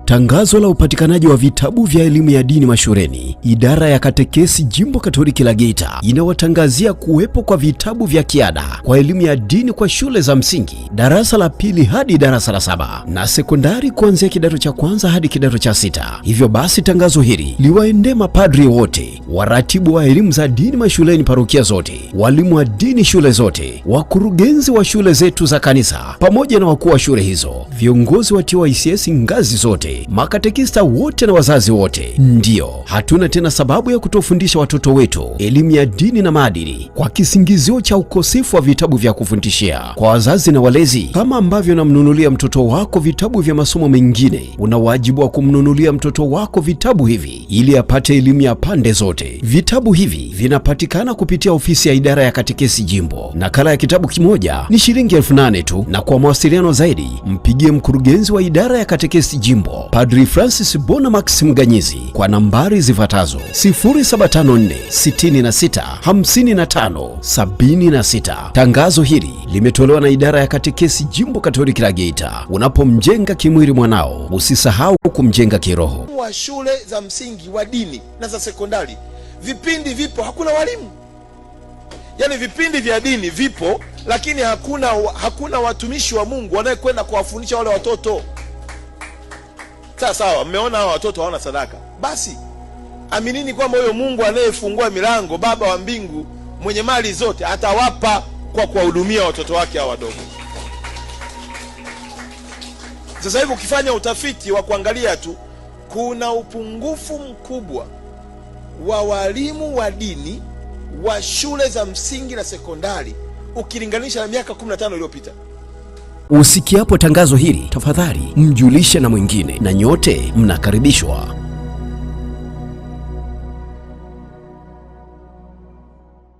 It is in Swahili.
Tangazo la upatikanaji wa vitabu vya elimu ya dini mashuleni. Idara ya Katekesi Jimbo Katoliki la Geita inawatangazia kuwepo kwa vitabu vya kiada kwa elimu ya dini kwa shule za msingi, darasa la pili hadi darasa la 7 na sekondari kuanzia kidato cha kwanza hadi kidato cha 6. Hivyo basi tangazo hili liwaendee mapadri wote, waratibu wa elimu za dini mashuleni parokia zote, walimu wa dini shule zote, wakurugenzi wa shule zetu za kanisa pamoja na wakuu wa shule hizo, viongozi wa TYCS ngazi zote, makatekista wote na wazazi wote. Ndio, hatuna tena sababu ya kutofundisha watoto wetu elimu ya dini na maadili kwa kisingizio cha ukosefu wa vitabu vya kufundishia. Kwa wazazi na walezi, kama ambavyo unamnunulia mtoto wako vitabu vya masomo mengine, una wajibu wa kumnunulia mtoto wako vitabu hivi ili apate elimu ya pande zote. Vitabu hivi vinapatikana kupitia ofisi ya idara ya Katekesi Jimbo. Nakala ya kitabu kimoja ni shilingi 8,000 tu, na kwa mawasiliano zaidi mpigie mkurugenzi wa idara ya Katekesi Jimbo Padri Francis Bonamax Mganyizi kwa nambari zifuatazo: 0754 66 55 76. Tangazo hili limetolewa na idara ya Katekesi Jimbo Katoliki la Geita. Unapomjenga kimwili mwanao, usisahau kumjenga kiroho. Wa shule za msingi wa dini na za sekondari, vipindi vipo, hakuna walimu. Yaani vipindi vya dini vipo, lakini hakuna watumishi wa Mungu wanayekwenda kuwafundisha wale watoto. Sawa, mmeona hao watoto hawana sadaka. Basi aminini kwamba huyo Mungu anayefungua milango, Baba wa mbingu mwenye mali zote, atawapa kwa kuwahudumia watoto wake hao wadogo. Sasa hivi ukifanya utafiti wa kuangalia tu, kuna upungufu mkubwa wa walimu wa dini wa shule za msingi na sekondari ukilinganisha na miaka 15 iliyopita. Usikiapo tangazo hili, tafadhali mjulishe na mwingine, na nyote mnakaribishwa.